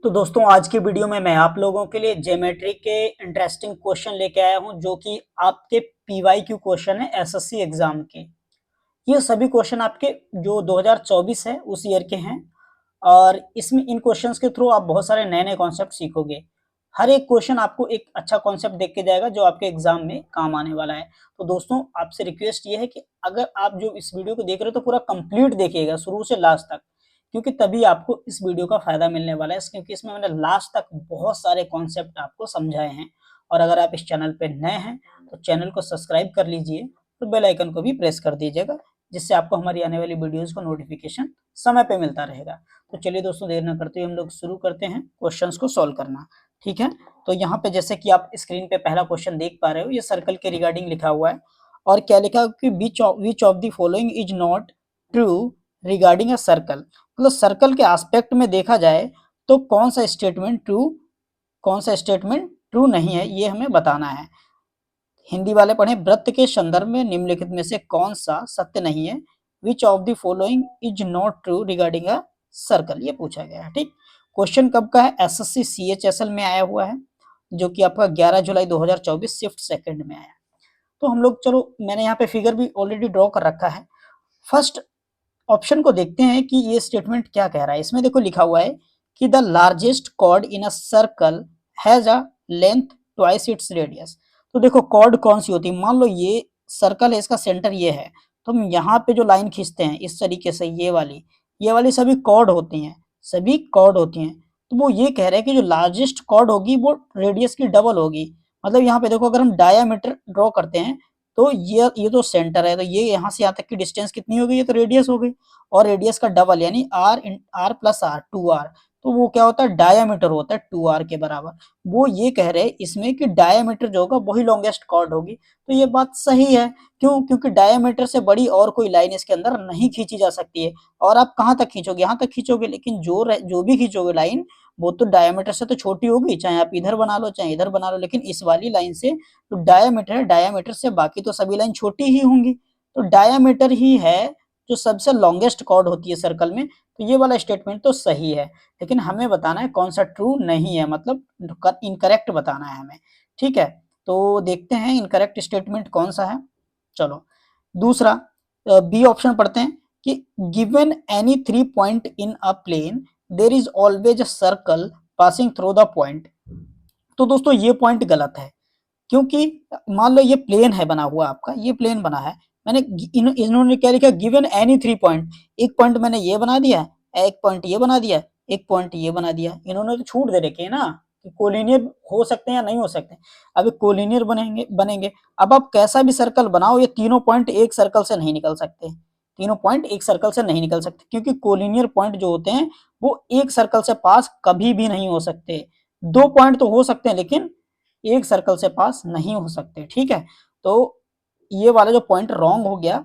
तो दोस्तों आज की वीडियो में मैं आप लोगों के लिए ज्योमेट्री के इंटरेस्टिंग क्वेश्चन लेके आया हूं जो कि आपके पीवाईक्यू क्वेश्चन है एसएससी एग्जाम के। ये सभी क्वेश्चन आपके जो 2024 है उस ईयर के हैं और इसमें इन क्वेश्चंस के थ्रू आप बहुत सारे नए नए कॉन्सेप्ट सीखोगे। हर एक क्वेश्चन आपको एक अच्छा कॉन्सेप्ट देख के जाएगा जो आपके एग्जाम में काम आने वाला है। तो दोस्तों आपसे रिक्वेस्ट ये है कि अगर आप जो इस वीडियो को देख रहे हो तो पूरा कंप्लीट देखिएगा शुरू से लास्ट तक, क्योंकि तभी आपको इस वीडियो का फायदा मिलने वाला है, क्योंकि इसमें मैंने लास्ट तक बहुत सारे कॉन्सेप्ट आपको समझाए हैं। और अगर आप इस चैनल पे नए हैं तो चैनल को सब्सक्राइब कर लीजिए और बेल आइकन को भी प्रेस कर दीजिएगा, जिससे आपको हमारी आने वाली वीडियोस का नोटिफिकेशन समय पे मिलता रहेगा। तो चलिए दोस्तों देर न करते हुए हम लोग शुरू करते हैं क्वेश्चंस को सॉल्व करना। ठीक है, तो यहाँ पे जैसे कि आप स्क्रीन पे पहला क्वेश्चन देख पा रहे हो, ये सर्कल के रिगार्डिंग लिखा हुआ है और क्या लिखा है कि which of the following is not true regarding a circle. मतलब सर्कल के एस्पेक्ट में देखा जाए तो कौन सा स्टेटमेंट ट्रू नहीं है, ये हमें बताना है। हिंदी वाले पढ़े, वृत्त के संदर्भ में निम्नलिखित में से कौन सा सत्य नहीं है। Which of the following is not true regarding a circle, ये पूछा गया है। ठीक, क्वेश्चन कब का है? एसएससी सीएचएसएल में आया हुआ है, जो कि आपका 11 जुलाई 2024 शिफ्ट सेकंड में आया। तो हम लोग, चलो मैंने यहाँ पे फिगर भी ऑलरेडी ड्रॉ कर रखा है। फर्स्ट ऑप्शन को देखते हैं कि ये स्टेटमेंट क्या कह रहा है। इसमें देखो लिखा हुआ है कि the largest chord in a circle has a length twice its radius. तो देखो कॉर्ड कौन सी होती है, मान लो ये सर्कल है, इसका सेंटर ये है, तो हम यहाँ पे जो लाइन खींचते हैं इस तरीके से, ये वाली सभी कॉर्ड होती हैं, सभी कॉर्ड होती हैं। तो वो ये कह रहे हैं कि जो लार्जेस्ट कॉर्ड होगी वो रेडियस की डबल होगी। मतलब यहाँ पे देखो अगर हम डायामीटर ड्रॉ करते हैं तो ये तो सेंटर है, तो ये यहाँ से यहाँ तक की डिस्टेंस कितनी हो गई, ये तो रेडियस हो गई, और रेडियस का डबल यानी आर प्लस आर 2r, तो वो क्या होता है, डायामीटर होता है 2r के बराबर। वो ये कह रहे हैं इसमें कि डायामीटर जो होगा वही लॉन्गेस्ट कॉर्ड होगी। तो ये बात सही है, क्यों? क्योंकि डायामीटर से बड़ी और कोई लाइन इसके अंदर नहीं खींची जा सकती है। और आप कहाँ तक खींचोगे, यहाँ तक खींचोगे, लेकिन जो भी खींचोगे लाइन वो तो डायामीटर से तो छोटी होगी, चाहे आप इधर बना लो चाहे इधर बना लो, लेकिन इस वाली लाइन से तो डायामीटर है, डायामीटर से बाकी तो सभी लाइन छोटी ही होंगी। तो डायामीटर ही है जो सबसे लॉन्गेस्ट कॉर्ड होती है सर्कल में। तो ये वाला स्टेटमेंट तो सही है, लेकिन हमें बताना है कौन सा ट्रू नहीं है, मतलब इनकरेक्ट बताना है हमें। ठीक है, तो देखते हैं इनकरेक्ट स्टेटमेंट कौन सा है। चलो दूसरा बी ऑप्शन पढ़ते हैं कि given any 3 point in a plane there is always a circle passing through the point. तो दोस्तों ये पॉइंट गलत है, क्योंकि मान लो ये प्लेन है बना हुआ, आपका ये प्लेन बना है, मैंने इन्होंने क्या लिखा, गिवन एनी 3 पॉइंट। एक पॉइंट मैंने ये बना दिया, एक पॉइंट ये बना दिया, एक पॉइंट ये बना दिया। इन्होंने तो छूट दे रखी है ना कि कोलिनियर हो सकते हैं या नहीं हो सकते। अभी कोलिनियर बनेंगे। अब आप कैसा भी सर्कल बनाओ, ये तीनों पॉइंट एक सर्कल से नहीं निकल सकते, तीनों पॉइंट एक सर्कल से नहीं निकल सकते, क्योंकि कोलिनियर पॉइंट जो होते हैं वो एक सर्कल से पास कभी भी नहीं हो सकते। दो पॉइंट तो हो सकते हैं लेकिन एक सर्कल से पास नहीं हो सकते। ठीक है, तो ये वाला जो पॉइंट रॉन्ग हो गया,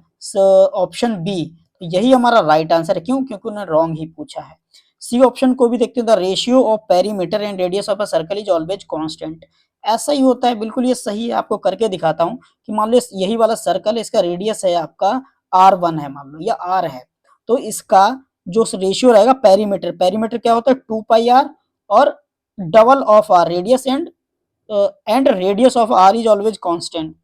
ऑप्शन बी, तो यही हमारा राइट आंसर है। क्यों? क्योंकि उन्होंने रॉन्ग ही पूछा है। सी ऑप्शन को भी देखते हैं, the ratio of perimeter and radius of a circle is always constant. ऐसा ही होता है, बिल्कुल ये सही है। आपको करके दिखाता हूँ कि मान लो यही वाला सर्कल है, इसका रेडियस है आपका r1 है, मान लो या r है, तो इसका जो रेशियो रहेगा पेरीमीटर, पेरीमीटर क्या होता है 2πr, और double of r radius and radius of r is always constant.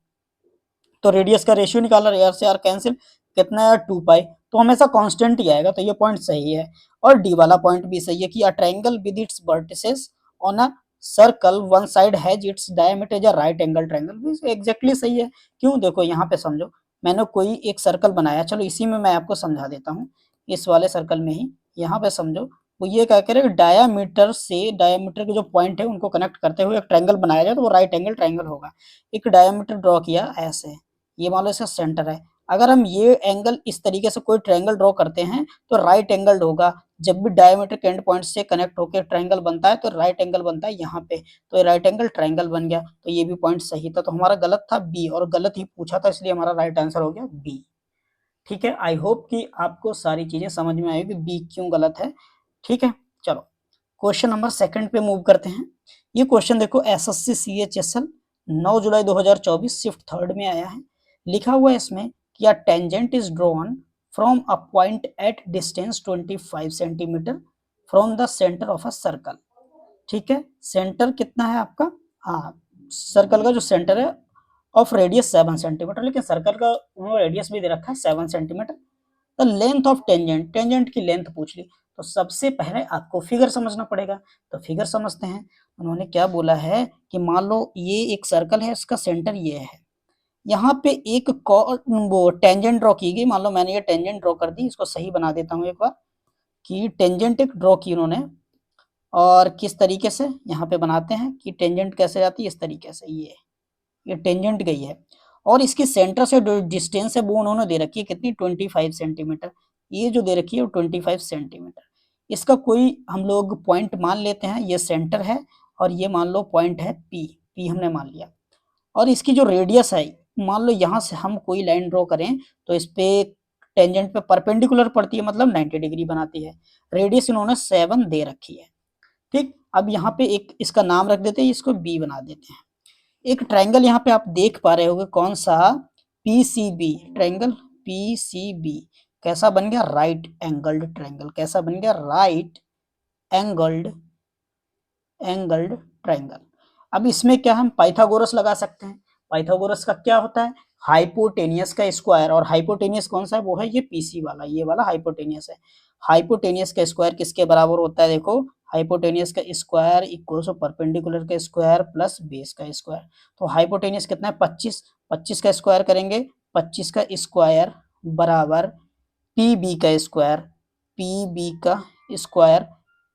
तो रेडियस का रेशियो निकाला, r से r कैंसिल, कितना है 2π, तो हमेशा कांस्टेंट ही आएगा। तो ये पॉइंट सही है। और डी वाला पॉइंट भी सही है कि a triangle with its vertices on a circle one side has its diameter is a right angle triangle, भी एग्जैक्टली सही है। क्यों? देखो यहाँ पे समझो, मैंने कोई एक सर्कल बनाया, चलो इसी में मैं आपको समझा देता हूँ, इस वाले सर्कल में ही। यहाँ पे समझो वो ये क्या करे, डायामीटर से डायामीटर के जो पॉइंट है उनको कनेक्ट करते हुए एक ट्रायंगल बनाया जाए तो वो राइट एंगल ट्रायंगल होगा। एक डायामीटर ड्रॉ किया ऐसे, ये मान लो इसका सेंटर है। अगर हम ये एंगल इस तरीके से कोई ट्रायंगल ड्रॉ करते हैं तो राइट एंगल्ड होगा। जब भी डायमीटर के एंड पॉइंट से कनेक्ट होकर ट्रायंगल बनता है तो राइट एंगल बनता है यहाँ पे, तो राइट एंगल ट्रायंगल बन गया। तो ये भी पॉइंट सही था, तो हमारा गलत था बी, और गलत ही पूछा था, इसलिए हमारा राइट आंसर हो गया बी। ठीक है, आई होप कि आपको सारी चीजें समझ में आई कि बी क्यों गलत है। ठीक है, चलो क्वेश्चन नंबर सेकंड पे मूव करते हैं। ये क्वेश्चन देखो एसएससी सीएचएसएल 9 जुलाई 2024 शिफ्ट थर्ड में आया है। लिखा हुआ है इसमें कि a tangent is drawn from a point at distance 25 centimetre from the centre of a circle. ठीक है। सेंटर कितना है आपका, हाँ सर्कल का जो सेंटर है ऑफ रेडियस 7 सेंटीमीटर, लेकिन सर्कल का उन्होंने रेडियस भी दे रखा है 7 centimetre. The length of tangent, tangent की लेंथ पूछ ली, तो सबसे पहले आपको फिगर समझना पड़ेगा। तो फिगर समझते हैं। उन्होंने क्या बोला है कि मान लो ये एक सर्कल है, इसका सेंटर ये है, यहाँ पे एक वो टेंजेंट ड्रॉ की गई। मान लो मैंने ये टेंजेंट ड्रॉ कर दी, इसको सही बना देता हूँ एक बार, कि टेंजेंट एक ड्रॉ की उन्होंने, और किस तरीके से यहाँ पे बनाते हैं कि टेंजेंट कैसे जाती है, इस तरीके से ये टेंजेंट गई है, और इसकी सेंटर से जो डिस्टेंस है वो उन्होंने दे रखी है कितनी, 25 सेंटीमीटर। ये जो दे रखी है वो 25 सेंटीमीटर। इसका कोई हम लोग पॉइंट मान लेते हैं, ये सेंटर है और ये मान लो पॉइंट है पी, पी हमने मान लिया। और इसकी जो रेडियस है, मान लो यहाँ से हम कोई लाइन ड्रॉ करें तो इस पे टेंजेंट पे परपेंडिकुलर पड़ती है, मतलब 90 डिग्री बनाती है। रेडियस इन्होंने 7 दे रखी है। ठीक, अब यहाँ पे एक इसका नाम रख देते हैं, इसको बी बना देते हैं। एक ट्रायंगल यहाँ पे आप देख पा रहे होगे, कौन सा, पीसीबी, ट्रायंगल पीसीबी कैसा बन गया, राइट एंगल्ड ट्रायंगल। कैसा बन गया, राइट एंगल्ड ट्रायंगल। अब इसमें क्या हम पाइथागोरस लगा सकते हैं। पाइथागोरस का क्या होता है, हाइपोटेनियस का स्क्वायर, और हाइपोटेनियस कौन सा है, वो है ये पीसी वाला, ये वाला हाइपोटेनियस है। हाइपोटेनियस का स्क्वायर किसके बराबर होता है, देखो, हाइपोटेनियस का स्क्वायर इक्वल्स परपेंडिकुलर का स्क्वायर प्लस बेस का स्क्वायर। तो हाइपोटेनियस कितना है, 25, 25 का स्क्वायर करेंगे, 25 का स्क्वायर बराबर पी बी का स्क्वायर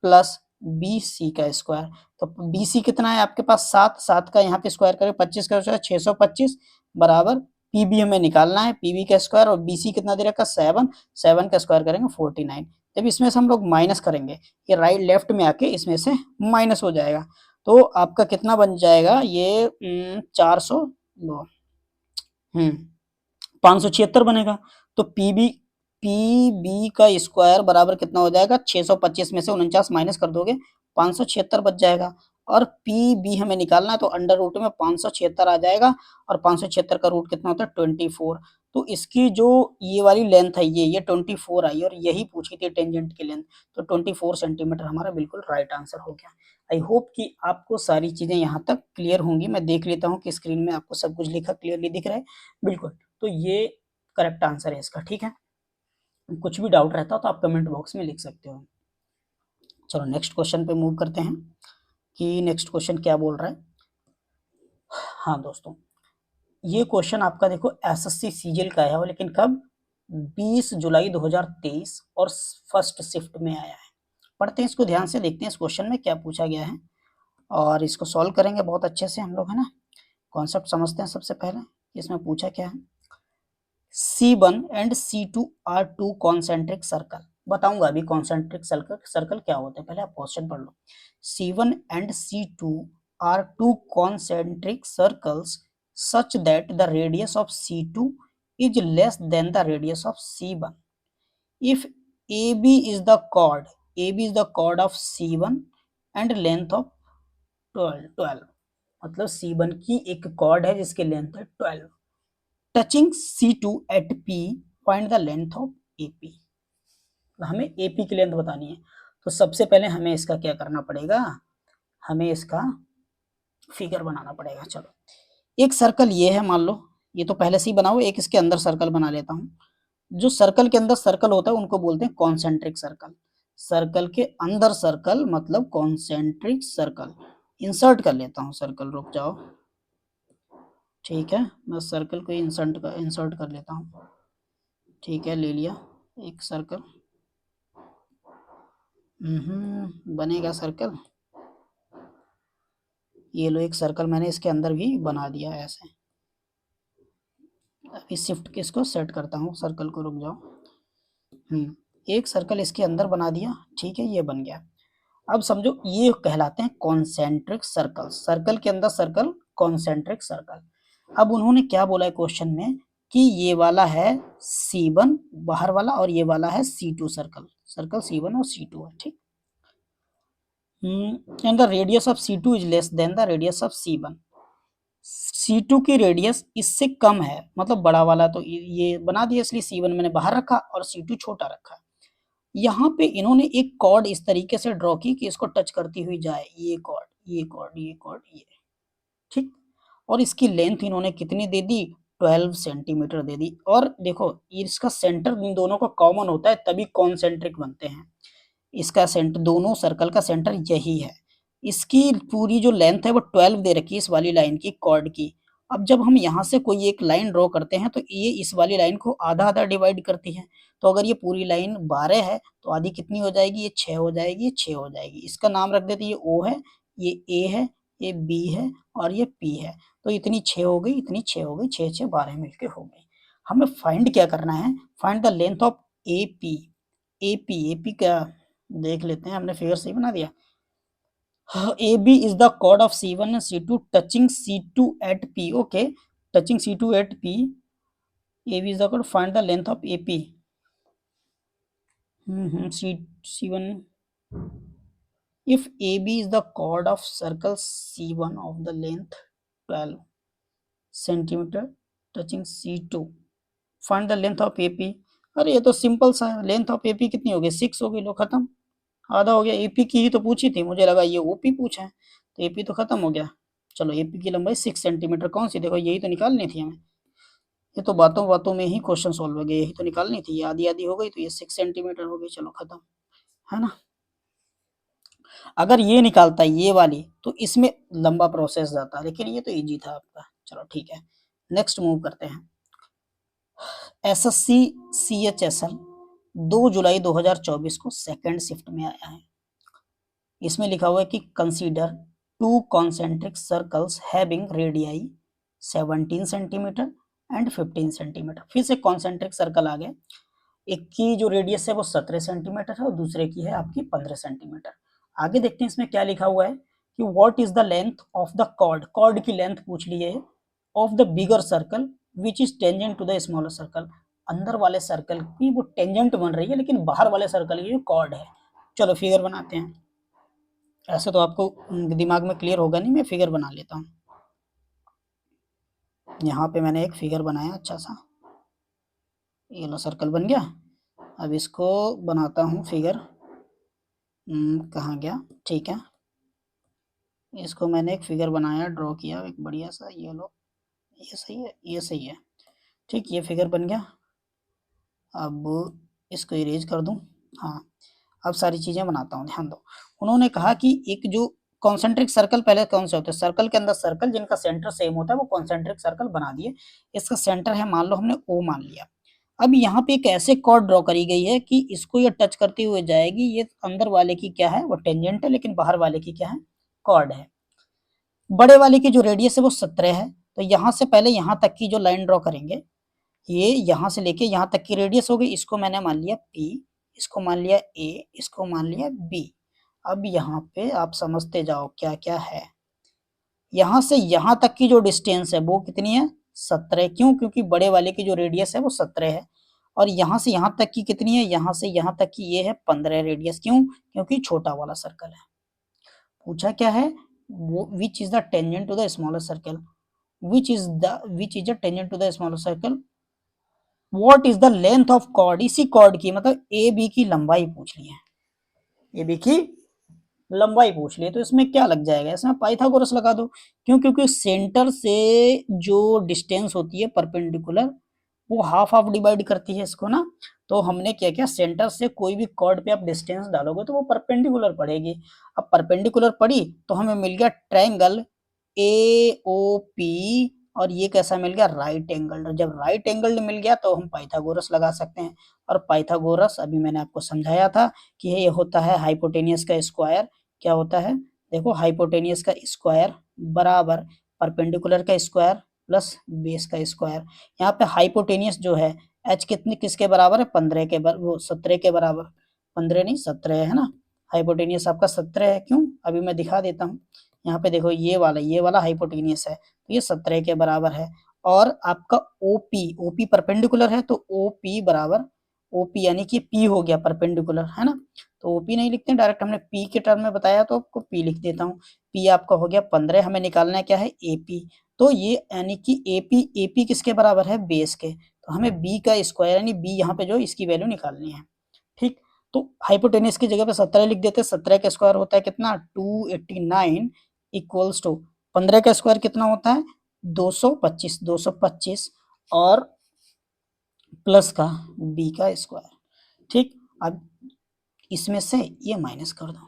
प्लस बी सी का स्क्वायर। तो बी सी कितना है आपके पास, 7, 7 का यहाँ पे स्क्वायर करें, 25 का स्क्वायर 625 बराबर पी बी हमें निकालना है, पी बी का स्क्वायर, और बी सी कितना दे रखा, 7, 7 का स्क्वायर करेंगे 49। जब इसमें से हम लोग माइनस करेंगे, ये राइट लेफ्ट में आके इसमें से माइनस हो जाएगा, तो आपका कितना बन जाएगा, ये 400 हम्म 576 बनेगा। तो पी बी का स्क्वायर बराबर कितना हो जाएगा, 625 में से 49 माइनस कर दोगे 576 बच जाएगा। और पी बी हमें निकालना है, तो अंडर रूट में 576 आ जाएगा, और 576 का रूट कितना होता है, 24। तो इसकी जो ये वाली लेंथ है, ये 24 आई, और यही पूछी थी टेंजेंट की लेंथ, तो 24 सेंटीमीटर हमारा बिल्कुल राइट आंसर हो गया। आई होप कि आपको सारी चीजें यहाँ तक क्लियर होंगी। मैं देख लेता हूँ कि स्क्रीन में आपको सब कुछ लिखा क्लियरली दिख रहा है, बिल्कुल। तो ये करेक्ट आंसर है इसका, ठीक है। कुछ भी डाउट रहता हो तो आप कमेंट बॉक्स में लिख सकते हो। चलो नेक्स्ट क्वेश्चन पे मूव करते हैं कि नेक्स्ट क्वेश्चन क्या बोल रहा है। हाँ दोस्तों, ये क्वेश्चन आपका देखो एसएससी सीजीएल का है, लेकिन कब, 20 जुलाई 2023, और फर्स्ट शिफ्ट में आया है। पढ़ते हैं इसको ध्यान से, देखते हैं इस क्वेश्चन में क्या पूछा गया है, और इसको सॉल्व करेंगे बहुत अच्छे से हम लोग, है ना। कॉन्सेप्ट समझते हैं सबसे पहले, इसमें पूछा क्या है। C1 and C2 are two concentric circle. बताऊंगा अभी कॉन्सेंट्रिक सर्कल क्या होता है, पहले आप क्वेश्चन पढ़ लो। C1 and C2 are two concentric circles such that the radius of C2 is less than the radius of C1. If AB is the chord of C1 and length of 12, मतलब C1 की एक chord है जिसकी length है 12, touching C2 at P, find the length of AP। हमें AP की length बतानी है, तो सबसे पहले हमें इसका क्या करना पड़ेगा, हमें इसका फिगर बनाना पड़ेगा। चलो, एक सर्कल ये है, मान लो, ये तो पहले से ही बनाओ, एक इसके अंदर सर्कल बना लेता हूँ। जो सर्कल के अंदर सर्कल होता है उनको बोलते हैं कॉन्सेंट्रिक सर्कल। सर्कल के अंदर सर्कल मतलब कॉन्सेंट्रिक सर्कल। इंसर्ट कर लेता हूँ सर्कल, रुक जाओ, ठीक है, मैं सर्कल को इंसर्ट कर लेता हूँ। ठीक है, ले लिया एक सर्कल, बनेगा सर्कल। ये लो, एक सर्कल मैंने इसके अंदर भी बना दिया है ऐसे। अभी शिफ्ट किसको सेट करता हूँ सर्कल को, रुक जाओ। एक सर्कल इसके अंदर बना दिया, ठीक है, ये बन गया। अब समझो ये कहलाते हैं कॉन्सेंट्रिक सर्कल, सर्कल के अंदर सर्कल, कॉन्सेंट्रिक सर्कल। अब उन्होंने क्या बोला है क्वेश्चन में कि ये वाला है C1 बाहर वाला, और ये वाला है C2 सर्कल, सर्कल C1 और C2 है, ठीक। And the radius of C2 is less than the radius of C1। C2 की रेडियस इससे कम है, मतलब बड़ा वाला, तो ये बना दिया, इसलिए C1 मैंने बाहर रखा और C2 छोटा रखा। यहाँ पे इन्होंने एक कॉर्ड इस तरीके से ड्रॉ की कि इसको टच करती हुई जाए, ये कॉर्ड, ये कॉर्ड, ये कॉर्ड, ये, ठीक। और इसकी लेंथ इन्होंने कितनी दे दी, 12 सेंटीमीटर दे दी। और देखो इसका सेंटर इन दोनों का कॉमन होता है तभी कॉन्सेंट्रिक बनते हैं। इसका सेंटर, दोनों सर्कल का सेंटर यही है। इसकी पूरी जो लेंथ है वो 12 दे रखी है इस वाली लाइन की, कॉर्ड की। अब जब हम यहाँ से कोई एक लाइन ड्रॉ करते हैं तो ये इस वाली लाइन को आधा आधा डिवाइड करती है। तो अगर ये पूरी लाइन 12 है तो आधी कितनी हो जाएगी, ये 6 हो जाएगी, ये 6 हो जाएगी। इसका नाम रख देते, ये O है, ये A है, ये B है और ये P है। तो इतनी 6 हो गई, इतनी 6 हो गई, 6 6 12 मिलके हो गई। हमें फाइंड क्या करना है, find the length of AP। AP क्या देख लेते हैं, हमने फिगर सही बना दिया। AB is the chord of C1 and C2 touching C2 at P. Okay, touching C2 at P. AB is the chord. Find the length of AP. C1. If AB is the chord of circle C1 of the length 12 centimeter touching C2, find the length of AP. अरे ये तो simple सा है, length of AP कितनी हो गई, 6 हो गई, लो खत्म, आधा हो गया। एपी की ही तो पूछी थी, मुझे लगा ये ओपी पूछा है, तो एपी तो खत्म हो गया। चलो एपी की लंबाई 6 सेंटीमीटर कौन सी, देखो यही तो निकालनी थी हमें। ये तो बातों बातों में ही क्वेश्चन सॉल्व हो गया, यही तो निकालनी थी। ये आधी आधी हो गई तो ये 6 सेंटीमीटर हो गई, चलो खत्म, है ना। अगर ये निकालता ये वाली तो इसमें लंबा प्रोसेस जाता, लेकिन ये तो इजी था आपका। चलो ठीक है, नेक्स्ट मूव करते हैं। एसएससी CHSL 2 जुलाई 2024 को सेकंड शिफ्ट में आया है। इसमें लिखा हुआ है कि consider to concentric circles having radii 17 centimetre and 15 centimetre. फिर से कॉन्सेंट्रिक सर्कल आ गए, एक की जो रेडियस है वो 17 सेंटीमीटर है और दूसरे की है आपकी 15 सेंटीमीटर। आगे देखते हैं इसमें क्या लिखा हुआ है कि what is the length of the chord, chord की लेंथ पूछ ली है, of the bigger circle which is tangent to the smaller circle. अंदर वाले सर्कल की वो टेंजेंट बन रही है, लेकिन बाहर वाले सर्कल की जो कॉर्ड है। चलो फिगर बनाते हैं। ऐसे तो आपको दिमाग में क्लियर होगा नहीं, मैं फिगर बना लेता हूँ। यहाँ पे मैंने एक फिगर बनाया अच्छा सा, ये लो सर्कल बन गया। अब इसको बनाता हूँ फिगर, कहाँ गया, ठीक है। इसको मैंने एक फिगर बनाया, ड्रॉ किया एक बढ़िया सा, ये लो, ये सही है, ये सही है, ठीक, ये फिगर बन गया। अब इसको इरेज कर दूँ, हाँ। अब सारी चीज़ें बनाता हूँ, ध्यान दो। उन्होंने कहा कि एक जो कॉन्सेंट्रिक सर्कल पहले कौन से होते हैं, सर्कल के अंदर सर्कल जिनका सेंटर सेम होता है वो कॉन्सेंट्रिक सर्कल बना दिए। इसका सेंटर है, मान लो हमने O मान लिया। अब यहाँ पे एक ऐसे कॉर्ड ड्रॉ करी गई है कि इसको ये टच करते हुए जाएगी, ये अंदर वाले की क्या है, वो टेंजेंट है, लेकिन बाहर वाले की क्या है, कॉर्ड है। बड़े वाले की जो रेडियस है वो 17 है, तो यहाँ से पहले यहाँ तक की जो लाइन ड्रॉ करेंगे, ये यहाँ से लेके यहाँ तक की रेडियस हो गई, इसको मैंने मान लिया P, इसको मान लिया A, इसको मान लिया B। अब यहाँ पे आप समझते जाओ क्या क्या है। यहाँ से यहाँ तक की जो डिस्टेंस है वो कितनी है, 17। क्यों, क्योंकि बड़े वाले की जो रेडियस है वो 17 है। और यहाँ से यहाँ तक की कितनी है, यहाँ से यहाँ तक की ये है 15 रेडियस। क्यों, क्योंकि छोटा वाला सर्कल है। पूछा क्या है, वो which is the tangent to the smaller circle, which is the tangent to the smaller circle, what is the length of chord. इसी कॉर्ड की मतलब ए बी की लंबाई पूछ ली है, ए बी की लंबाई पूछ ली है। तो इसमें क्या लग जाएगा, इसमें पाइथागोरस लगा दो। क्यों, क्योंकि सेंटर से जो डिस्टेंस होती है परपेंडिकुलर वो हाफ हाफ डिवाइड करती है इसको ना। तो हमने क्या किया, सेंटर से कोई भी कॉर्ड पे आप डिस्टेंस डालोगे तो वो परपेंडिकुलर पड़ेगी। अब परपेंडिकुलर पड़ी तो हमें मिल गया ट्रायंगल AOP, और ये कैसा मिल गया, राइट एंगल्ड। जब राइट एंगल्ड मिल गया तो हम पाइथागोरस लगा सकते हैं। और पाइथागोरस अभी मैंने आपको समझाया था कि ये होता है हाइपोटेनियस का स्क्वायर। क्या होता है, देखो हाइपोटेनियस का स्क्वायर बराबर परपेंडिकुलर का स्क्वायर प्लस बेस का स्क्वायर। यहाँ पे हाइपोटेनियस जो है h कितने किसके बराबर है, 15 के बराबर, वो 17 के बराबर, 15 नहीं 17 है ना। हाइपोटेनियस आपका 17 है। क्यों, अभी मैं दिखा देता हूँ। यहाँ पे देखो ये वाला हाइपोटेनियस है, तो ये 17 के बराबर है। और आपका OP परपेंडिकुलर है, तो OP बराबर, OP यानी कि P हो गया परपेंडिकुलर, है ना। तो OP नहीं लिखते डायरेक्ट, हमने P के टर्म में बताया तो आपको P लिख देता हूँ। P आपका हो गया 15, हमें निकालना है क्या है, AP। तो ये यानी कि AP किसके बराबर है, बेस के। तो हमें B का स्क्वायर यानी B यहाँ पे जो इसकी वैल्यू निकालनी है, ठीक। तो हाइपोटेनियस की जगह पे 17 लिख देते, 17 का स्क्वायर होता है कितना 289 इक्वल्स टू 15 का स्क्वायर कितना होता है 225, 225 और प्लस का बी का स्क्वायर। ठीक, अब इसमें से ये माइनस कर दो,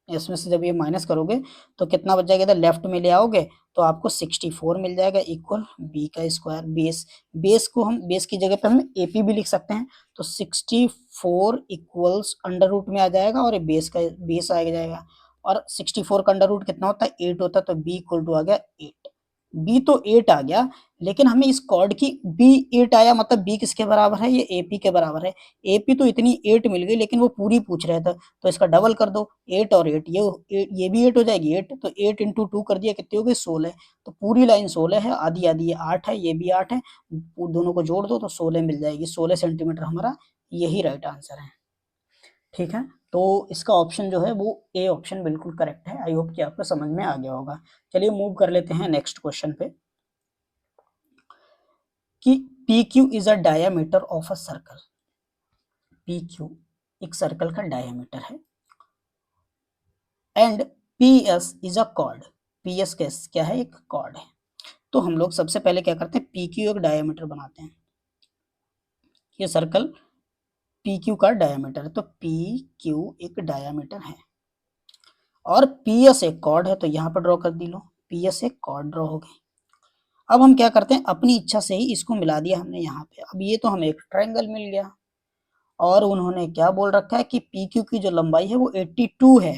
इसमें से जब ये माइनस करोगे तो कितना बच जाएगा, इधर लेफ्ट में ले आओगे तो आपको 64 मिल जाएगा इक्वल बी का स्क्वायर। बेस, बेस को हम बेस की जगह पे हम एपी भी लिख सकते हैं, तो 64 इक्वल्स अंडर रूट में आ जाएगा और ये बेस का बेस आ जाएगा, और 64 का अंडर रूट कितना होता है 8 होता है, तो बी इक्वल टू आ गया 8। बी तो 8 आ गया, लेकिन हमें इस कॉर्ड की बी 8 आया, मतलब बी किसके बराबर है, ये एपी के बराबर है। एपी तो इतनी 8 मिल गई, लेकिन वो पूरी पूछ रहे थे, तो इसका डबल कर दो 8 और 8, ये भी 8 हो जाएगी 8, तो 8 इंटू 2 कर दिया, कितनी हो गई 16। तो पूरी लाइन 16 है, आधी आधी ये 8 है, ये भी 8 है, दोनों को जोड़ दो तो 16 मिल जाएगी। 16 सेंटीमीटर हमारा यही राइट आंसर है। ठीक है, तो इसका ऑप्शन जो है वो ए ऑप्शन बिल्कुल करेक्ट है। आई होप कि आपको समझ में आ गया होगा। चलिए मूव कर लेते हैं नेक्स्ट क्वेश्चन पे, कि P Q is a diameter of a circle. P Q एक सर्कल का डायामीटर है, and P S is a cord. P S क्या है, एक कॉर्ड है। तो हम लोग सबसे पहले क्या करते हैं, पी क्यू एक डायामीटर बनाते हैं। ये सर्कल पी क्यू का डायामीटर है, तो पी क्यू एक डायामीटर है और पी एस एक कॉर्ड है, तो यहाँ पर ड्रॉ कर दी लो, पी एस एक कॉर्ड ड्रॉ हो गई। अब हम क्या करते हैं, अपनी इच्छा से ही इसको मिला दिया हमने यहाँ पे। अब ये तो हमें एक ट्रायंगल मिल गया, और उन्होंने क्या बोल रखा है कि पी क्यू की जो लंबाई है वो 82 है।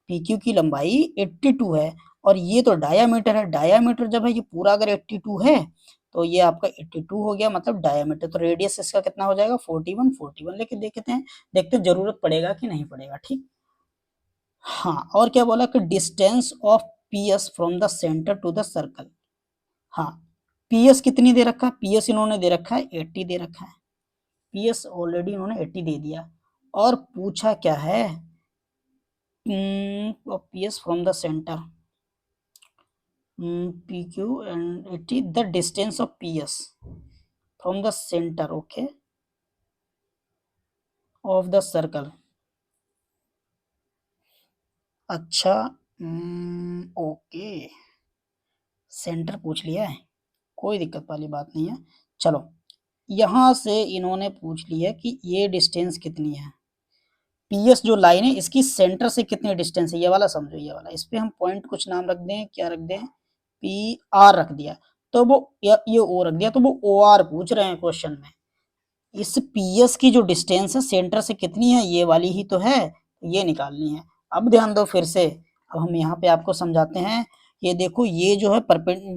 पी क्यू की लंबाई 82 है, और ये तो डायामीटर है। डायामीटर जब है ये पूरा अगर 82 है, तो ये आपका 82 हो गया, मतलब डायामीटर। तो रेडियस इसका कितना हो जाएगा 41, 41 लेके देखते हैं जरूरत पड़ेगा कि नहीं पड़ेगा। ठीक, हाँ, और क्या बोला कि distance of P S from the centre to the circle. हाँ, पी एस कितनी दे रखा है, पी एस इन्होंने दे रखा है 80 दे रखा है, पी एस ऑलरेडी इन्होंने 80 दे दिया, और पूछा क्या है P S from the centre, PQ and 80 the distance of PS from the center, okay, of the circle। अच्छा, ओके, सेंटर पूछ लिया है, कोई दिक्कत वाली बात नहीं है। चलो, यहां से इन्होंने पूछ लिया कि ये डिस्टेंस कितनी है, पीएस जो लाइन है इसकी सेंटर से कितनी डिस्टेंस है, ये वाला समझो, ये वाला। इस पे हम पॉइंट कुछ नाम रख दें, क्या रख दें, पी आर रख दिया, तो वो ये ओ रख दिया, तो वो ओ आर पूछ रहे हैं क्वेश्चन में। इस पीएस की जो डिस्टेंस है सेंटर से कितनी है, ये वाली ही तो है, ये निकालनी है। अब ध्यान दो फिर से, अब हम यहाँ पे आपको समझाते हैं। ये देखो, ये जो है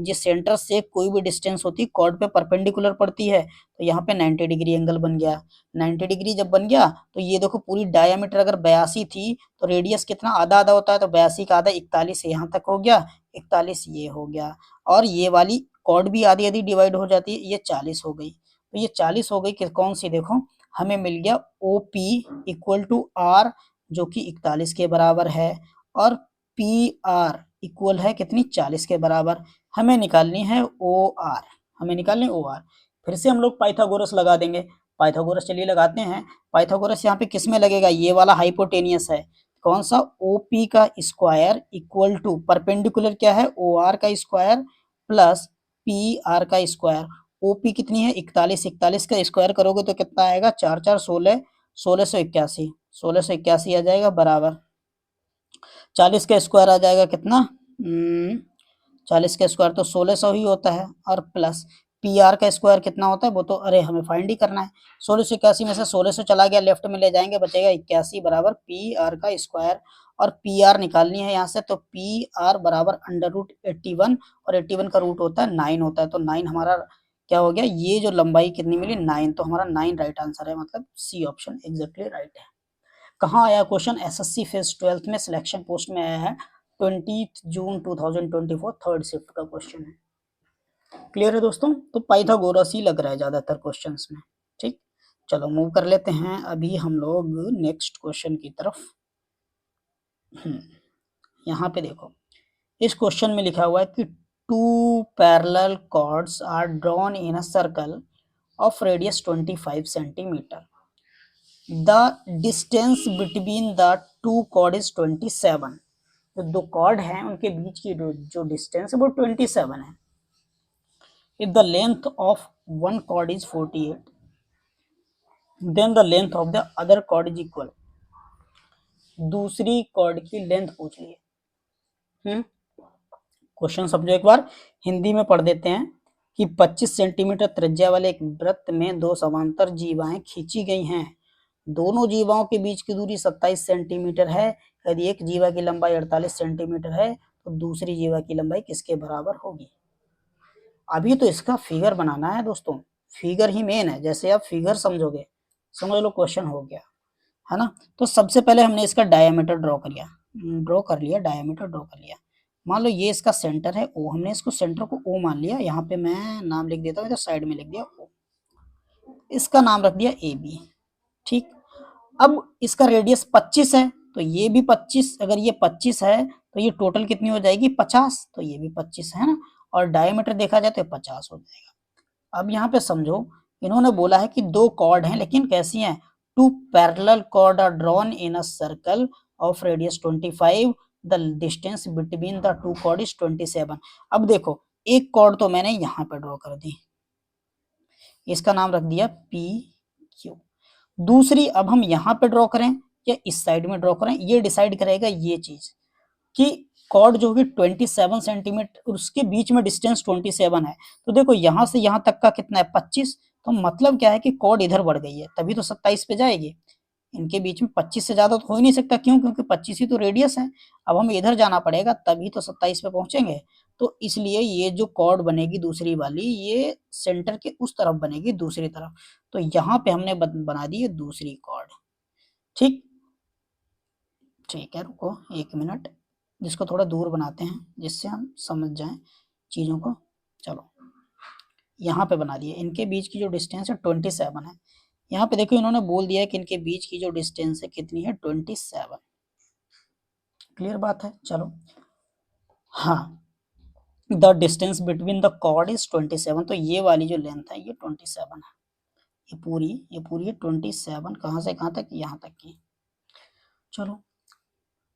जिस सेंटर से कोई भी डिस्टेंस होती है कॉर्ड पे परपेंडिकुलर पड़ती है, तो यहाँ पे 90 डिग्री एंगल बन गया। 90 डिग्री जब बन गया, तो ये देखो पूरी डायामीटर अगर 82 थी, तो रेडियस कितना आधा आधा होता है, तो 82 का आधा 41 यहाँ तक हो गया, 41 ये हो गया, और ये वाली कॉर्ड भी आधी आधी डिवाइड हो जाती है, ये 40 हो गई। तो ये 40 हो गई कि कौन सी, देखो हमें मिल गया O P equal to R, जो कि 41 के बराबर है, और पी आर इक्वल है कितनी, 40 के बराबर। हमें निकालनी है ओ आर, हमें निकालनी ओ आर। फिर से हम लोग पाइथागोरस लगा देंगे। पाइथागोरस चलिए लगाते हैं। पाइथागोरस यहाँ पे किस में लगेगा, ये वाला हाइपोटेनियस है, कौन सा, ओ पी का स्क्वायर इक्वल टू परपेंडिकुलर क्या है, ओ आर का स्क्वायर प्लस पी आर का स्क्वायर। ओपी कितनी है 41, 41 का स्क्वायर करोगे तो कितना आएगा, 4 4 16, 1681, 1681 आ जाएगा बराबर 40 का स्क्वायर आ जाएगा कितना, 40 का स्क्वायर तो 1600 ही होता है, और प्लस पी आर का स्क्वायर कितना होता है, वो तो अरे हमें फाइंड ही करना है। 1681 में से 1600 चला गया, लेफ्ट में ले जाएंगे, बचेगा 81 बराबर पी आर का स्क्वायर, और पी आर निकालनी है यहाँ से, तो पी आर बराबर अंडर रूट 81, और 81 का रूट होता है 9 होता है, तो 9 हमारा क्या हो गया, ये जो लंबाई कितनी मिली 9, तो हमारा 9 राइट आंसर है, मतलब सी ऑप्शन एग्जैक्टली राइट है। कहाँ आया क्वेश्चन, एसएससी फेज 12 में सिलेक्शन पोस्ट में आया है, 20 जून 2024 थर्ड शिफ्ट का क्वेश्चन है। क्लियर है दोस्तों, तो पाइथागोरस ही लग रहा है ज्यादातर क्वेश्चंस में। ठीक, चलो मूव कर लेते हैं अभी हम लोग नेक्स्ट क्वेश्चन की तरफ। यहाँ पे देखो, इस क्वेश्चन में लिखा हुआ है कि two parallel chords are drawn in a circle of radius 25 centimetre. The distance between the two chord is 27। जो दो कॉर्ड हैं उनके बीच की जो डिस्टेंस है वो 27 है। If the length of one chord is 48, then the length of the other chord is equal. दूसरी कॉर्ड की लेंथ पूछ ली है। क्वेश्चन समझो एक बार, हिंदी में पढ़ देते हैं कि 25 सेंटीमीटर त्रिज्या वाले एक वृत्त में दो समांतर जीवाएं खींची गई हैं। दोनों जीवाओं के बीच की दूरी 27 सेंटीमीटर है। यदि एक जीवा की लंबाई 48 सेंटीमीटर है तो दूसरी जीवा की लंबाई किसके बराबर होगी। अभी तो इसका फिगर बनाना है दोस्तों, फिगर ही मेन है। जैसे आप फिगर समझोगे, समझ लो क्वेश्चन हो गया, है ना। तो सबसे पहले हमने इसका डायमीटर ड्रॉ कर लिया, डायमीटर ड्रॉ कर लिया। मान लो ये इसका सेंटर है ओ, हमने इसको सेंटर को ओ मान लिया। यहाँ पे मैं नाम लिख देता हूँ, इधर साइड में लिख दिया ओ, इसका नाम रख दिया ए बी। ठीक, अब इसका रेडियस 25 है तो ये भी 25, अगर ये 25 है तो ये टोटल कितनी हो जाएगी 50, तो ये भी 25 है ना। और डायमीटर देखा जाए तो 50 हो जाएगा। अब यहाँ पे समझो, इन्होंने बोला है कि दो कॉर्ड हैं, लेकिन कैसी हैं, two parallel chord are drawn in a circle of radius 25, the distance between the two chord is 27। अब देखो, एक कॉर्ड तो मैंने यहाँ पे ड्रॉ कर दी, इसका नाम रख दिया पी क्यू। दूसरी अब हम यहाँ पे ड्रॉ करें या इस साइड में ड्रॉ करें, ये डिसाइड करेगा ये चीज कि कॉर्ड जो होगी 27 सेंटीमीटर, उसके बीच में डिस्टेंस 27 है। तो देखो यहाँ से यहाँ तक का कितना है 25, तो मतलब क्या है कि कॉर्ड इधर बढ़ गई है, तभी तो 27 पे जाएगी। इनके बीच में 25 से ज्यादा तो हो ही नहीं सकता, क्यों, क्योंकि 25 ही तो रेडियस है। अब हमें इधर जाना पड़ेगा तभी तो 27 पे पहुंचेंगे। तो इसलिए ये जो कॉर्ड बनेगी दूसरी वाली, ये सेंटर के उस तरफ बनेगी, दूसरी तरफ। तो यहाँ पे हमने बना दी है दूसरी कॉर्ड। ठीक, ठीक है, रुको 1 मिनट, जिसको थोड़ा दूर बनाते हैं जिससे हम समझ जाएं चीज़ों को। चलो यहाँ पे बना दिए, इनके बीच की जो डिस्टेंस है 27 है। यहाँ पे देखो इन्होंने बोल दिया है कि इनके बीच की जो डिस्टेंस है कितनी है 27। क्लियर बात है, चलो। हाँ, the distance between the chord is 27, तो ये वाली जो लेंथ है ये 27 है। ये पूरी है 27, कहाँ से कहाँ तक, यहाँ तक की। चलो,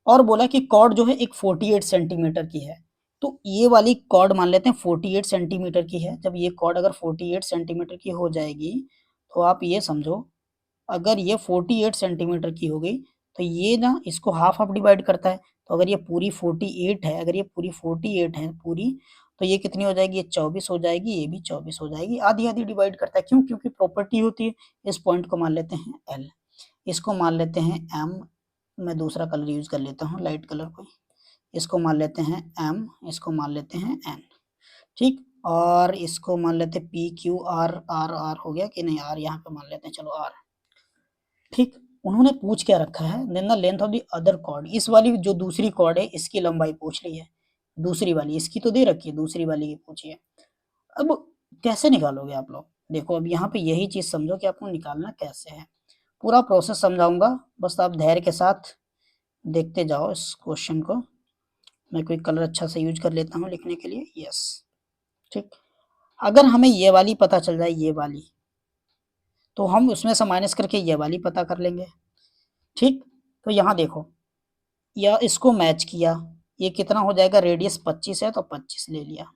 और बोला कि कॉर्ड जो है एक 48 सेंटीमीटर की है। तो ये वाली कॉर्ड मान लेते हैं 48 सेंटीमीटर की है। जब ये कॉर्ड अगर 48 सेंटीमीटर की हो जाएगी तो आप ये समझो, अगर ये 48 सेंटीमीटर की हो गई तो ये ना इसको हाफ हाफ डिवाइड करता है। तो अगर ये पूरी 48 है, अगर ये पूरी 48 है पूरी, तो ये कितनी हो जाएगी, ये 24 हो जाएगी, ये भी 24 हो जाएगी। आधी आधी डिवाइड करता है, क्यों, क्योंकि प्रॉपर्टी होती है। इस पॉइंट को मान लेते हैं एल, इसको मान लेते हैं एम, मैं दूसरा कलर यूज कर लेता हूँ, लाइट कलर को। इसको मान लेते हैं एम, इसको मान लेते हैं एन। ठीक, और इसको मान लेते हैं P Q R, R R हो गया कि नहीं, आर यहाँ पे मान लेते हैं, चलो आर। ठीक, उन्होंने पूछ क्या रखा है, then the length of the other chord. इस वाली जो दूसरी कॉर्ड है इसकी लंबाई पूछ ली है, दूसरी वाली, इसकी तो दे रखी है, दूसरी वाली की पूछी है। अब कैसे निकालोगे आप लोग, देखो अब यहाँ पे यही चीज समझो कि आपको निकालना कैसे है। पूरा प्रोसेस समझाऊंगा, बस आप धैर्य के साथ देखते जाओ इस क्वेश्चन को। मैं कोई कलर अच्छा से यूज कर लेता हूँ लिखने के लिए, यस। ठीक, अगर हमें ये वाली पता चल जाए, ये वाली, तो हम उसमें से माइनस करके ये वाली पता कर लेंगे। ठीक, तो यहाँ देखो, या इसको मैच किया, ये कितना हो जाएगा, रेडियस 25 है तो 25 ले लिया।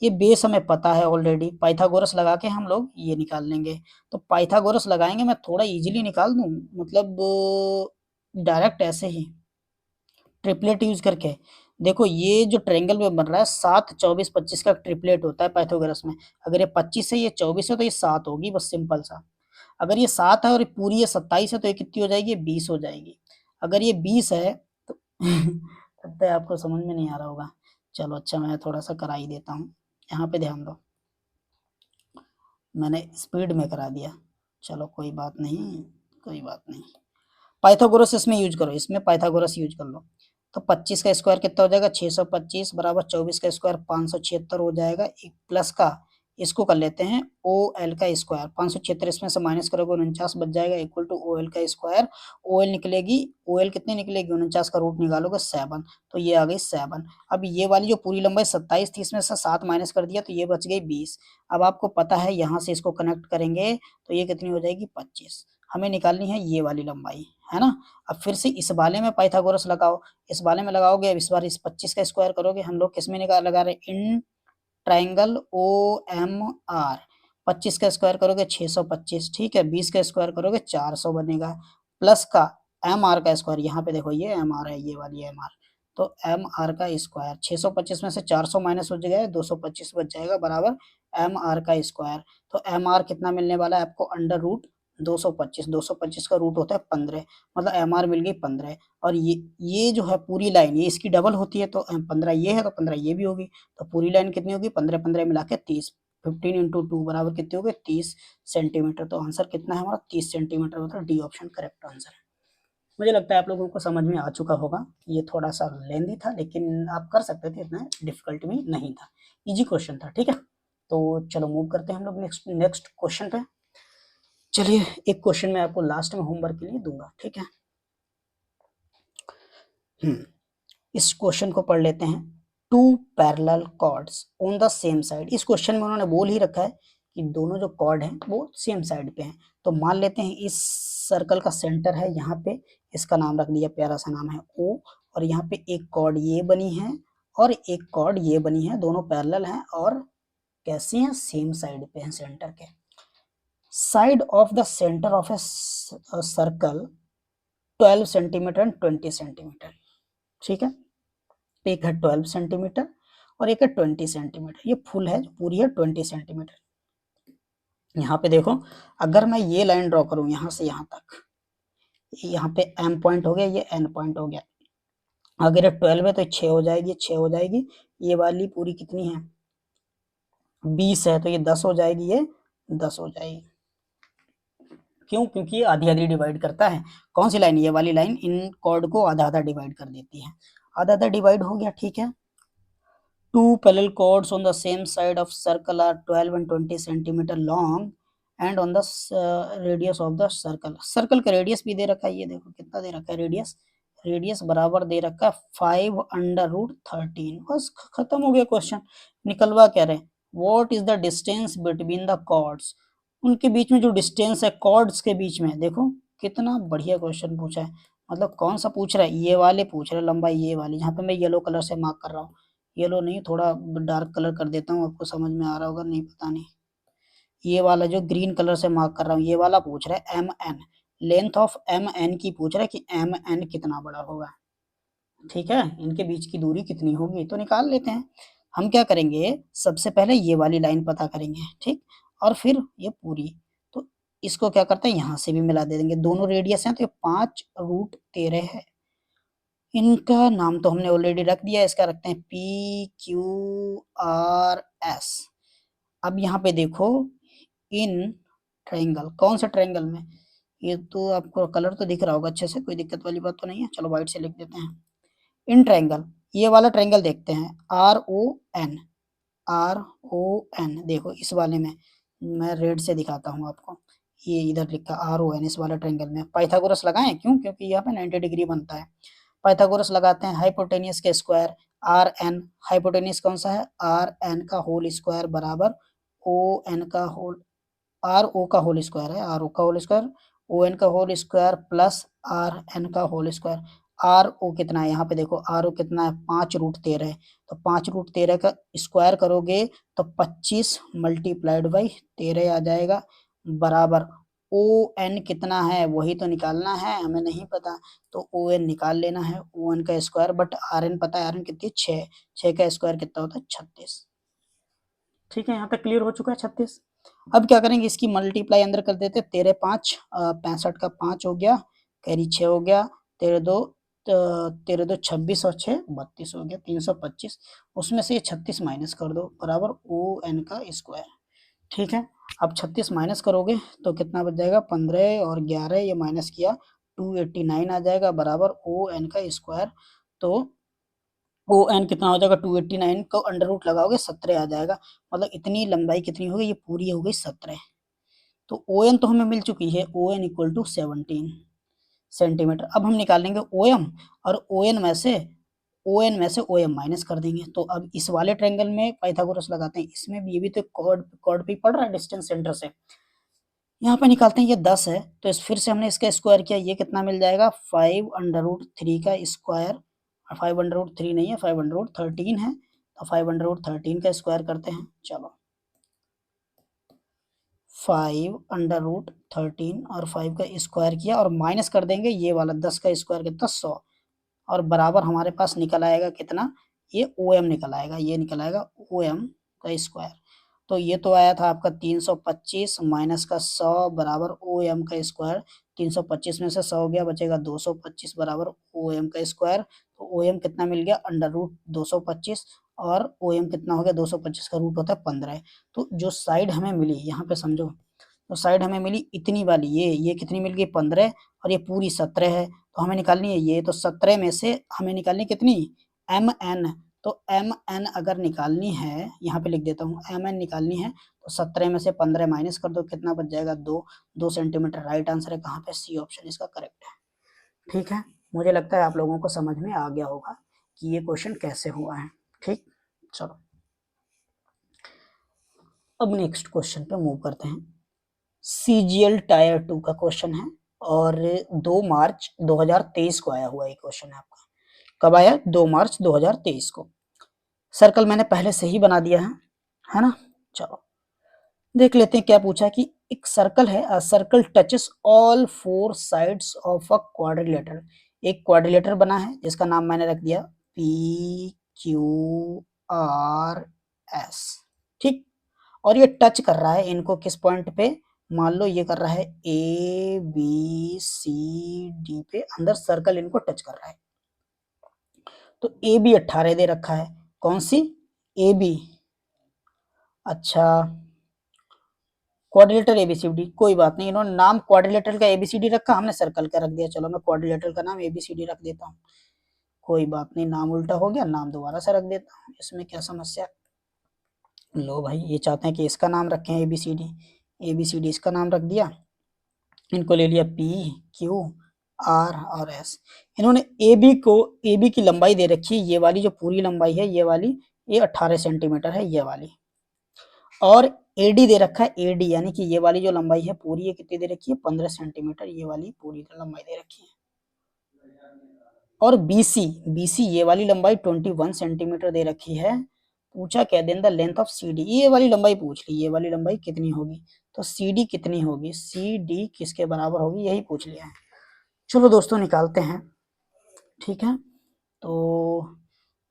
ये बेस हमें पता है ऑलरेडी, पाइथागोरस लगा के हम लोग ये निकाल लेंगे। तो पाइथागोरस लगाएंगे, मैं थोड़ा इजीली निकाल दूं, मतलब डायरेक्ट ऐसे ही ट्रिपलेट यूज करके। देखो ये जो ट्रायंगल में बन रहा है 7, 24, 25 का ट्रिपलेट होता है पाइथागोरस में। अगर ये 25 है, ये 24 है, तो ये 7 होगी, बस सिंपल सा। अगर ये 7 है और पूरी ये 27 है तो ये कितनी हो जाएगी, 20 हो जाएगी। अगर ये 20 है तो लगता है आपको समझ में नहीं आ रहा होगा। चलो अच्छा, मैं थोड़ा सा करा ही देता हूँ, यहाँ पे ध्यान दो, मैंने स्पीड में करा दिया। चलो कोई बात नहीं, कोई बात नहीं। पाइथागोरस इसमें यूज करो, इसमें पाइथागोरस यूज कर लो। तो 25 का स्क्वायर कितना हो जाएगा, 625 बराबर 24 का स्क्वायर 576 हो जाएगा। एक प्लस का इसको कर लेते हैं ओ एल का स्क्वायर, 576 इसमें से माइनस करोगे 49 बच जाएगा, इक्वल टू ओ एल का स्क्वायर। ओ एल निकलेगी, ओ एल कितनी निकलेगी, 49 का रूट निकालोगे 7, तो ये आ गई 7। अब ये वाली जो पूरी लंबाई 27 थी, इसमें से 7 माइनस कर दिया तो ये बच गई 20। अब आपको पता है यहाँ से इसको कनेक्ट करेंगे तो ये कितनी हो जाएगी 25। हमें निकालनी है ये वाली लंबाई, है ना। अब फिर से इस वाले में पाइथागोरस लगाओ, इस वाले में लगाओगे, अब इस बार इस 25 का स्क्वायर करोगे, हम लोग किसमें लगा रहे हैं, in triangle O M R. 25 का स्क्वायर करोगे 625, ठीक है, 20 का स्क्वायर करोगे 400 बनेगा, प्लस का एम आर का स्क्वायर, यहाँ पे देखो ये एम आर है, ये वाली एम आर, तो एम आर का स्क्वायर 625 में से 400 माइनस हो जाएगा, 225 बच जाएगा, बराबर एम आर का स्क्वायर। तो एम आर कितना मिलने वाला है आपको, अंडर रूट 225, 225 का रूट होता है 15, मतलब एम आर मिल गई 15। और ये जो है पूरी लाइन ये इसकी डबल होती है, तो 15 ये है तो 15 ये भी होगी, तो पूरी लाइन कितनी होगी, 15 15 मिला के 30, 15 इंटू 2 बराबर कितनी होगी, 30 सेंटीमीटर। तो आंसर कितना है हमारा, 30 सेंटीमीटर, मतलब डी ऑप्शन करेक्ट आंसर है। मुझे लगता है आप लोगों को समझ में आ चुका होगा, ये थोड़ा सा लेंदी था लेकिन आप कर सकते थे, इतना डिफिकल्ट भी नहीं था, इजी क्वेश्चन था, ठीक है। तो चलो मूव करते हैं हम लोग नेक्स्ट क्वेश्चन पे। चलिए एक क्वेश्चन मैं आपको लास्ट में होमवर्क के लिए दूंगा, ठीक है। इस क्वेश्चन को पढ़ लेते हैं। Two parallel chords on the same side, इस क्वेश्चन में उन्होंने बोल ही रखा है कि दोनों जो कॉर्ड हैं वो सेम साइड पे हैं। तो मान लेते हैं इस सर्कल का सेंटर है यहाँ पे, इसका नाम रख दिया, प्यारा सा नाम है ओ, और यहाँ पे एक कॉर्ड ये बनी है और एक कॉर्ड ये बनी है, दोनों पैरेलल हैं और कैसे हैं, सेम साइड पे हैं सेंटर के। Side of the centre of a circle 12 centimetre and 20 centimetre, ठीक है। एक है 12 सेंटीमीटर और एक है 20 सेंटीमीटर, ये फुल है जो पूरी है 20 सेंटीमीटर। यहाँ पे देखो, अगर मैं ये लाइन ड्रॉ करूँ यहाँ से यहाँ तक, यहाँ पे एम पॉइंट हो गया, ये एन पॉइंट हो गया, अगर ये 12 है तो 6 हो जाएगी, 6 हो जाएगी, ये वाली पूरी कितनी है 20 है, तो ये 10 हो जाएगी, ये 10 हो जाएगी। क्यों, क्योंकि ये आधी आधी डिवाइड करता है। कौन सी लाइन, ये वाली लाइन इन कॉर्ड को आधा आधा डिवाइड कर देती है, आधा आधा डिवाइड हो गया, ठीक है। Two parallel chords on the same side of circle are 12 and 20 centimeter long and on the radius of the circle. Circle का रेडियस भी दे रखा है, ये देखो कितना दे रखा है रेडियस, रेडियस बराबर दे रखा है 5 अंडर रूट 13। बस खत्म हो गया क्वेश्चन। निकलवा क्या रहे, what is the distance between the chords, उनके बीच में जो डिस्टेंस है कॉर्ड्स के बीच में, देखो कितना बढ़िया क्वेश्चन पूछा है। मतलब कौन सा पूछ रहा है, ये वाले पूछ रहे हैं, लंबाई ये वाली, जहाँ पे मैं येलो कलर से मार्क कर रहा हूँ, येलो नहीं थोड़ा डार्क कलर कर देता हूँ, आपको समझ में आ रहा होगा, नहीं पता नहीं, ये वाला जो ग्रीन कलर से मार्क कर रहा हूँ, ये वाला पूछ रहा है M N, length of M N की पूछ रहा है कि एम एन कितना बड़ा होगा, ठीक है, इनके बीच की दूरी कितनी होगी, तो निकाल लेते हैं। हम क्या करेंगे, सबसे पहले ये वाली लाइन पता करेंगे, ठीक, और फिर ये पूरी, तो इसको क्या करते हैं यहाँ से भी मिला दे देंगे, दोनों रेडियस हैं तो ये 5 रूट 13 है। इनका नाम तो हमने ऑलरेडी रख दिया, इसका रखते हैं पी क्यू आर एस। अब यहाँ पे देखो, इन ट्रायंगल, कौन सा ट्रायंगल में, ये तो आपको कलर तो दिख रहा होगा अच्छे से, कोई दिक्कत वाली बात तो नहीं है, चलो व्हाइट से लिख देते हैं। इन ट्रायंगल, ये वाला ट्रायंगल देखते हैं, R O N, R O N, देखो इस वाले में मैं रेड से दिखाता हूँ आपको, ये इधर लिखा आर ओ एन, इस वाला ट्रायंगल में पाइथागोरस लगाएं, क्यों, क्योंकि यहाँ पे 90 डिग्री बनता है। पाइथागोरस लगाते हैं, हाइपोटेनियस के स्क्वायर आर एन, हाइपोटेनियस कौन सा है, आर एन का होल स्क्वायर बराबर ओ एन का होल, आर ओ का होल स्क्वायर है, आर ओ का होल स्क्वायर, ओ एन का whole square plus R N का होल स्क्वायर। आर ओ कितना है, यहाँ पे देखो आर ओ कितना है, 5 रूट 13 है, तो 5 रूट 13 का स्क्वायर करोगे तो 25 मल्टीप्लाइड बाई 13 आ जाएगा, बराबर ओ एन कितना है वही तो निकालना है, हमें नहीं पता, तो ओ एन निकाल लेना है, ओ एन का स्क्वायर, बट आर एन पता है, आर एन कितनी 6, 6 का स्क्वायर कितना होता है 36, ठीक है, यहाँ तक क्लियर हो चुका है 36। अब क्या करेंगे, इसकी मल्टीप्लाई अंदर कर देते, 13 5 65 का 5 हो गया, कैरी 6 हो गया, 13 2 26 और 6 32 हो गया, 325, उसमें से ये 36 माइनस कर दो, बराबर ओ एन का स्क्वायर, ठीक है। अब 36 माइनस करोगे तो कितना बच जाएगा, 15 और 11 ये माइनस किया 289 आ जाएगा, बराबर ओ एन का स्क्वायर। तो ओ एन कितना हो जाएगा, 289 को अंडर रूट लगाओगे 17 आ जाएगा, मतलब इतनी लंबाई कितनी हो गई, ये पूरी हो गई 17। तो ओ एन तो हमें मिल चुकी है, O N equal to 17 centimetre. अब हम निकालेंगे ओ एम, और ओ एन में से ओ एम माइनस कर देंगे। तो अब इस वाले ट्रायंगल में पाइथागोरस लगाते हैं, इसमें भी ये भी तो कॉर्ड कॉर्ड पे पड़ रहा है डिस्टेंस सेंटर से, यहाँ पे निकालते हैं, ये 10 है तो इस फिर से हमने इसका स्क्वायर किया, ये कितना मिल जाएगा 5√3 का स्क्वायर, 5√3 नहीं है 513 है, तो 513 का स्क्वायर करते हैं। चलो 5√13 और 5 का स्क्वायर किया और माइनस कर देंगे ये वाला 10 का स्क्वायर कितना 100, और बराबर हमारे पास निकल आएगा कितना, ये OM निकल आएगा, ये निकल आएगा OM का स्क्वायर। तो ये तो आया था आपका 325 माइनस का 100 बराबर OM का स्क्वायर, 325 में से 100 गया बचेगा 225 बराबर OM का स्क्वायर। तो OM कितना मिल गया √225, और OM कितना हो गया 225 का रूट होता है 15। तो जो साइड हमें मिली यहाँ पे समझो, तो साइड हमें मिली इतनी वाली, ये कितनी मिल गई 15, और ये पूरी 17 है, तो हमें निकालनी है ये, तो 17 में से हमें निकालनी कितनी MN, तो MN अगर निकालनी है, यहाँ पे लिख देता हूँ MN निकालनी है, तो 17 में से 15 माइनस कर दो, कितना बच जाएगा 2 सेंटीमीटर। राइट आंसर है कहाँ पे, सी ऑप्शन इसका करेक्ट है। ठीक है, मुझे लगता है आप लोगों को समझ में आ गया होगा कि ये क्वेश्चन कैसे हुआ है। ठीक, चलो अब नेक्स्ट क्वेश्चन पे मूव करते हैं। CGL टायर 2 का क्वेश्चन है और 2 मार्च 2023 को आया हुआ ये क्वेश्चन है आपका। कब आया, 2 मार्च 2023 को। सर्कल मैंने पहले से ही बना दिया है ना। चलो देख लेते हैं क्या पूछा कि एक सर्कल है, a circle touches all 4 sides of a quadrilateral. एक क्वाड्रिलेटर बना है जिसका नाम मैंने रख दिया PQRS। ठीक, और ये टच कर रहा है इनको किस पॉइंट पे, मान लो ये कर रहा है ABCD पे, अंदर सर्कल इनको टच कर रहा है। तो AB 18 दे रखा है, कौन सी AB, अच्छा क्वाड्रिलेटर ABCD, कोई बात नहीं, इन्होंने नाम क्वाड्रिलेटर का ABCD रखा, हमने सर्कल का रख दिया, चलो मैं क्वाड्रिलेटर का नाम ABCD रख देता हूँ, कोई बात नहीं, नाम उल्टा हो गया, नाम दोबारा से रख देता हूँ, इसमें क्या समस्या। लो भाई, ये चाहते हैं कि इसका नाम रखें ABCD इसका नाम रख दिया, इनको ले लिया PQR और S। इन्होंने AB की लंबाई दे रखी है, ये वाली जो पूरी लंबाई है ये वाली, ये 18 सेंटीमीटर है ये वाली, और AD दे रखा है AD, यानी कि ये वाली जो लंबाई है पूरी, ये कितनी दे रखी है 15 सेंटीमीटर, ये वाली पूरी लंबाई दे रखी है। और BC ये वाली लंबाई 21 सेंटीमीटर दे रखी है। पूछा क्या, then the length of CD, ये वाली लंबाई पूछ ली, ये वाली लंबाई कितनी होगी, तो CD कितनी होगी, CD किसके बराबर होगी यही पूछ लिया है। चलो दोस्तों निकालते हैं। ठीक है, तो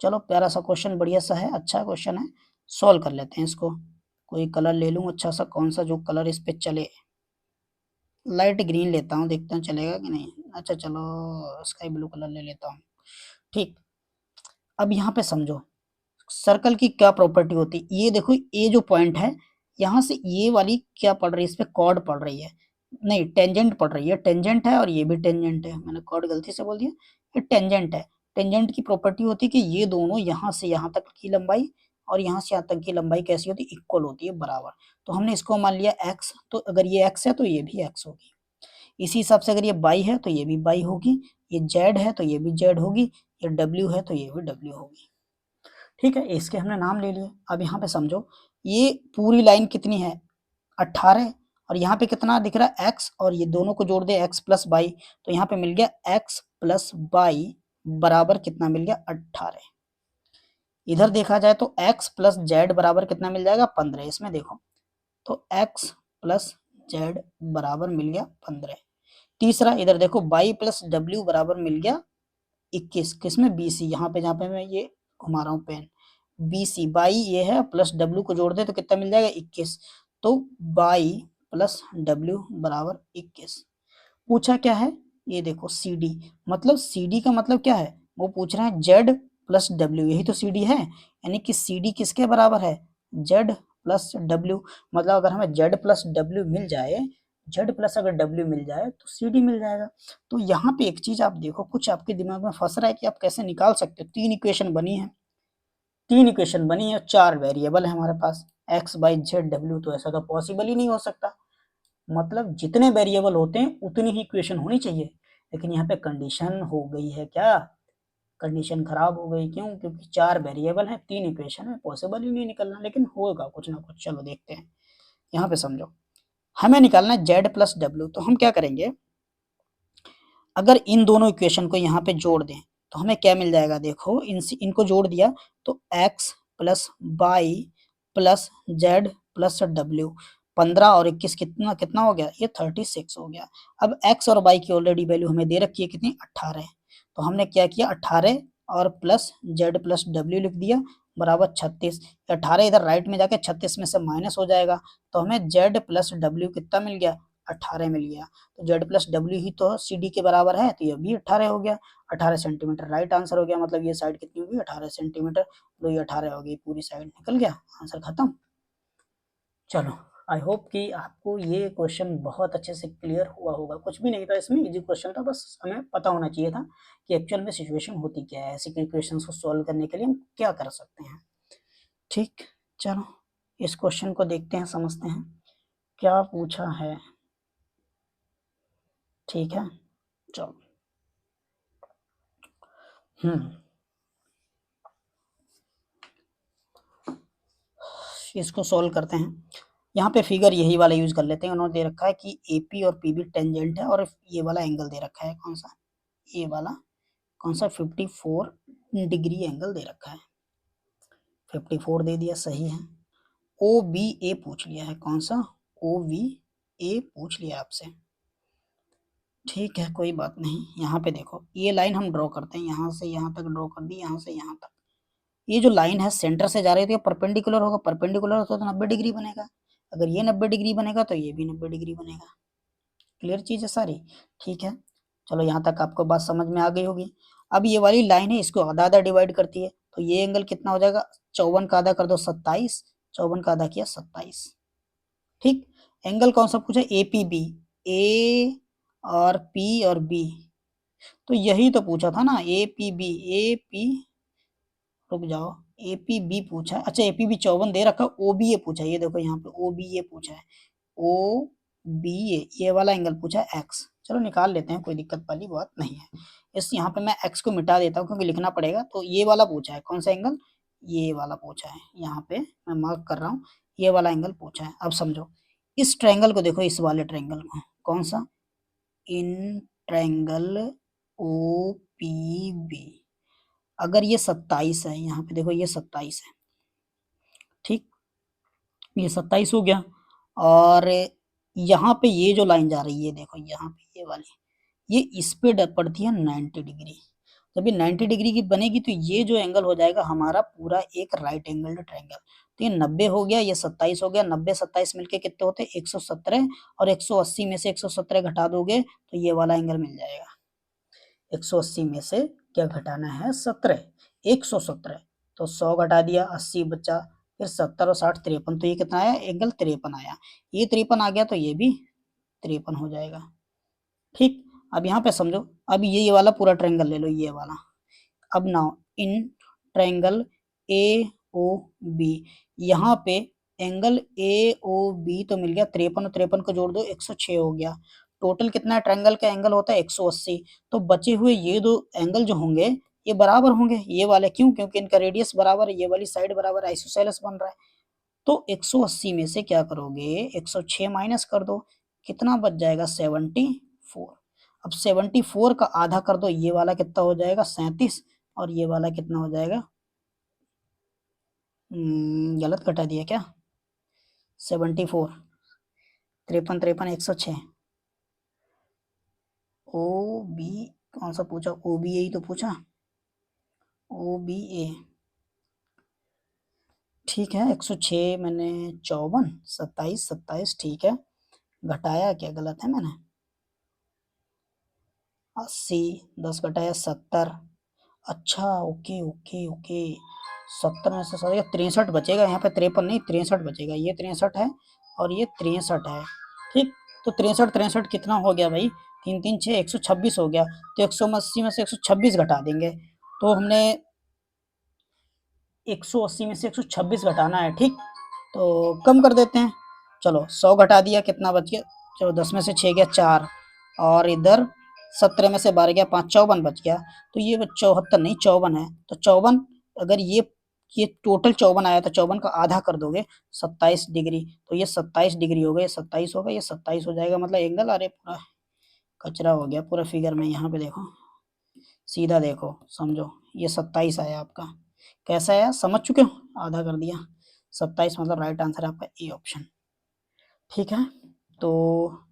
चलो प्यारा सा क्वेश्चन, बढ़िया सा है, अच्छा क्वेश्चन है, सॉल्व कर लेते हैं इसको। कोई कलर ले लूँ अच्छा सा, कौन सा जो कलर इस पे चले, लाइट ग्रीन लेता हूँ, देखते हैं चलेगा कि नहीं। अच्छा चलो स्काई ब्लू कलर ले लेता हूँ। ठीक, अब यहाँ पे समझो सर्कल की क्या प्रॉपर्टी होती है, ये देखो ये जो पॉइंट है यहाँ से ये वाली क्या पड़ रही है, इस पे कॉर्ड पड़ रही है, नहीं टेंजेंट पड़ रही है, टेंजेंट है और ये भी टेंजेंट है, मैंने कॉर्ड गलती से बोल दिया, ये टेंजेंट है। टेंजेंट की प्रॉपर्टी होती है कि ये दोनों यहाँ से यहाँ तक की लंबाई और यहाँ से यहाँ तक की लंबाई कैसी होती है, इक्वल होती है, बराबर। तो हमने इसको मान लिया x, तो अगर ये x है तो ये भी x होगी, इसी हिसाब से अगर ये y है तो ये भी y होगी, ये z है तो ये भी z होगी, ये w है तो ये भी w होगी। ठीक है, इसके हमने नाम ले लिए। अब यहाँ पे समझो ये पूरी लाइन कितनी है 18, और यहाँ पे कितना दिख रहा है x, और ये दोनों को जोड़ दे x प्लस y, तो यहाँ पे मिल गया x प्लस y बराबर कितना मिल गया 18। इधर देखा जाए तो x प्लस जेड बराबर कितना मिल जाएगा 15, इसमें देखो तो x प्लस जेड बराबर मिल गया 15। तीसरा इधर देखो y प्लस w बराबर मिल गया 21, किसमें BC, यहाँ पे जहाँ पे मैं ये घुमा रहा हूँ पेन, BC बाई ये है प्लस W को जोड़ दे तो कितना मिल जाएगा 21, तो बाई प्लस W बराबर 21। पूछा क्या है, ये देखो CD, मतलब CD का मतलब क्या है, वो पूछ रहे हैं Z प्लस W, यही तो CD है, यानी कि CD किसके बराबर है Z प्लस W, मतलब अगर हमें Z प्लस W मिल जाए, Z प्लस अगर W मिल जाए तो CD मिल जाएगा। तो यहाँ पे एक चीज आप देखो, कुछ आपके दिमाग में फंस रहा है कि आप कैसे निकाल सकते हो, तीन इक्वेशन बनी है, 4 वेरिएबल है हमारे पास x बाई जेड डब्ल्यू, तो ऐसा तो पॉसिबल ही नहीं हो सकता, मतलब जितने वेरिएबल होते हैं उतनी ही इक्वेशन होनी चाहिए, लेकिन यहाँ पे कंडीशन हो गई है क्या, कंडीशन खराब हो गई, क्यों, क्योंकि 4 वेरिएबल है 3 इक्वेशन है, पॉसिबल ही नहीं निकलना, लेकिन होगा कुछ ना कुछ। चलो देखते हैं, यहाँ पे समझो हमें निकालना है जेड प्लस डब्ल्यू। तो हम क्या करेंगे, अगर इन दोनों इक्वेशन को यहाँ पे जोड़ दें तो हमें क्या मिल जाएगा, देखो इनको जोड़ दिया तो x plus Y plus Z plus W, 15 और 21 कितना कितना हो गया, ये 36 हो गया। अब x और y की ऑलरेडी वैल्यू हमें दे रखी है कितनी, 18। तो हमने क्या किया, 18 और प्लस जेड प्लस डब्ल्यू लिख दिया बराबर 36। 18 इधर राइट में जाके 36 में से माइनस हो जाएगा, तो हमें जेड प्लस डब्ल्यू कितना मिल गया, 18 मिल गया। तो जेड प्लस डब्ल्यू ही तो सी डी के बराबर है, तो ये भी 18 हो गया। 18 सेंटीमीटर राइट आंसर हो गया, मतलब ये साइड कितनी होगी, 18 सेंटीमीटर। तो ये 18 हो गई, पूरी साइड निकल गया, आंसर खत्म। चलो, आई होप कि आपको ये क्वेश्चन बहुत अच्छे से क्लियर हुआ होगा। कुछ भी नहीं था इसमें, इजी क्वेश्चन था, बस हमें पता होना चाहिए था कि एक्चुअल में सिचुएशन होती क्या है, ऐसे क्वेश्चन को सॉल्व करने के लिए हम क्या कर सकते हैं। ठीक, चलो इस क्वेश्चन को देखते हैं, समझते हैं क्या पूछा है। ठीक है, चलो। इसको सॉल्व करते हैं। यहाँ पे फिगर यही वाला यूज कर लेते हैं। उन्होंने दे रखा है कि एपी और पीबी टेंजेंट है, और ये वाला एंगल दे रखा है कौन सा, ये वाला कौन सा, 54 डिग्री एंगल दे रखा है। 54 दे दिया, सही है। ओ बी ए पूछ लिया है, कौन सा, ओ बी ए पूछ लिया आपसे। ठीक है, कोई बात नहीं। यहाँ पे देखो, ये लाइन हम ड्रॉ करते हैं, यहाँ से यहाँ तक ड्रॉ कर दी, यहाँ से यहाँ तक। ये जो लाइन है सेंटर से जा रही है तो ये परपेंडिकुलर होगा, परपेंडिकुलर होता तो 90 डिग्री बनेगा। अगर ये 90 डिग्री बनेगा तो ये भी 90 डिग्री बनेगा। क्लियर चीज है सारी, ठीक है। चलो यहाँ तक आपको बात समझ में आ गई होगी। अब ये वाली लाइन है, इसको आधा आधा डिवाइड करती है, तो ये एंगल कितना हो जाएगा, 54 का आधा कर दो 27, 54 का आधा किया 27। ठीक, एंगल कौन सा पूछा, ए पी बी, ए और पी और बी, तो यही तो पूछा था ना, A P B, A P, रुक जाओ, ए पी बी पूछा है, अच्छा ए पी बी 54 दे रखा, ओ बी ए पूछा है, ये देखो यहाँ पे ओ बी ए पूछा है, ओ बी ए, ये वाला एंगल पूछा है एक्स। चलो निकाल लेते हैं, कोई दिक्कत वाली बात नहीं है। इस यहाँ पे मैं एक्स को मिटा देता हूँ क्योंकि लिखना पड़ेगा। तो ये वाला पूछा है, कौन सा एंगल, ये वाला पूछा है, यहाँ पे मैं मार्क कर रहा हूँ, ये वाला एंगल पूछा है। अब समझो, इस ट्रायंगल को देखो, इस वाले ट्रायंगल को, कौन सा, in triangle O P B, अगर ये 27 है, यहाँ पे देखो ये 27 है, ठीक, ये 27 हो गया। और यहाँ पे ये जो लाइन जा रही है, देखो यहाँ पे ये वाली, ये इस पे पड़ती है 90 डिग्री। जब ये 90 डिग्री की बनेगी तो ये जो एंगल हो जाएगा हमारा पूरा एक राइट एंगल ट्रायंगल। तो ये 90 हो गया, ये 27 हो गया, 90 27 मिलके कितने होते हैं, 117, और 180 में से 117 घटा दोगे तो ये वाला एंगल मिल जाएगा। 180 में से क्या घटाना है, 17, 117, तो 100 घटा दिया, 80 बचा, फिर 70 और 60 53, तो ये कितना आया, एंगल 53 आया। ये 53 आ गया तो ये भी 53 हो जाएगा। ठीक, अब यहाँ पे समझो, अब ये वाला पूरा ट्रायंगल ले लो, ये वाला। अब now in triangle A O B, यहाँ पे एंगल ए ओ बी तो मिल गया 53, और 53 को जोड़ दो 106 हो गया। टोटल कितना है, ट्रायंगल का एंगल होता है 180। तो बचे हुए ये दो एंगल जो होंगे ये बराबर होंगे, ये वाले, क्यों, क्योंकि इनका रेडियस बराबर है, ये वाली साइड बराबर आइसोसेलेस बन रहा है। तो 180 में से क्या करोगे, 106 माइनस कर दो, कितना बच जाएगा, 74। अब 74 का आधा कर दो, ये वाला कितना हो जाएगा, 37, और ये वाला कितना हो जाएगा, गलत घटा दिया क्या, 74, 53 53 106। ओ बी, कौन सा पूछा, ओ बी ए ही तो पूछा, ओ बी ए, ठीक है। 106 मैंने 54, 27 27, ठीक है। घटाया क्या, गलत है मैंने, 80, 10 घटाया 70, अच्छा ओके ओके ओके, 70 में से सॉरी 63 बचेगा, यहाँ पे 53 नहीं 63 बचेगा, ये 63 है और ये 63 है। ठीक, तो 63 63 कितना हो गया भाई, 3 3 6, 126 हो गया। तो 180 में से 126 घटा देंगे, तो हमने 180 में से 126 घटाना है, ठीक, तो कम कर देते हैं। चलो 100 घटा दिया, कितना बच गया, चलो 10 में से 6 गया 4, और इधर 17 में से 12 गया 5, 54 बच गया। तो ये 74 नहीं 54 है, तो 54, अगर ये ये टोटल 54 आया था, 54 का आधा कर दोगे 27 डिग्री, तो ये 27 डिग्री हो गया, ये 27 होगा, ये 27 हो जाएगा, मतलब एंगल, अरे पूरा कचरा हो गया पूरा फिगर में। यहाँ पे देखो, सीधा देखो, समझो, ये 27 आया आपका। कैसा आया समझ चुके हो, आधा कर दिया, 27 मतलब राइट आंसर है आपका ए ऑप्शन। ठीक है, तो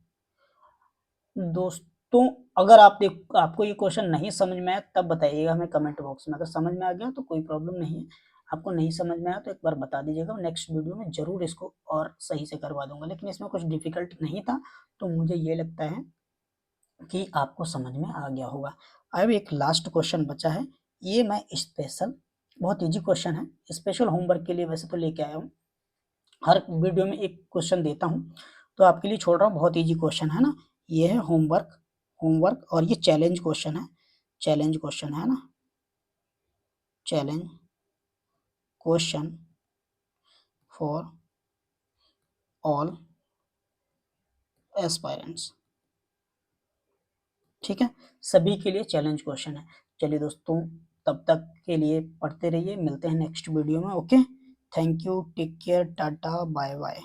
दोस्तों अगर आपको ये क्वेश्चन नहीं समझ में आया तब बताइएगा हमें कमेंट बॉक्स में, अगर समझ में आ गया तो कोई प्रॉब्लम नहीं है, आपको नहीं समझ में आया तो एक बार बता दीजिएगा, नेक्स्ट वीडियो में जरूर इसको और सही से करवा दूंगा। लेकिन इसमें कुछ डिफिकल्ट नहीं था, तो मुझे ये लगता है कि आपको समझ में आ गया होगा। अब एक लास्ट क्वेश्चन बचा है, ये मैं स्पेशल, बहुत इजी क्वेश्चन है, स्पेशल होमवर्क के लिए वैसे तो लेके आया हूँ, हर वीडियो में एक क्वेश्चन देता हूँ, तो आपके लिए छोड़ रहा हूँ, बहुत इजी क्वेश्चन है ना। ये है होमवर्क, होमवर्क, और ये चैलेंज क्वेश्चन है, चैलेंज क्वेश्चन है ना, challenge question for all aspirants. ठीक है, सभी के लिए चैलेंज क्वेश्चन है। चलिए दोस्तों, तब तक के लिए पढ़ते रहिए, मिलते हैं नेक्स्ट वीडियो में। Okay, thank you, take care, tata, bye bye.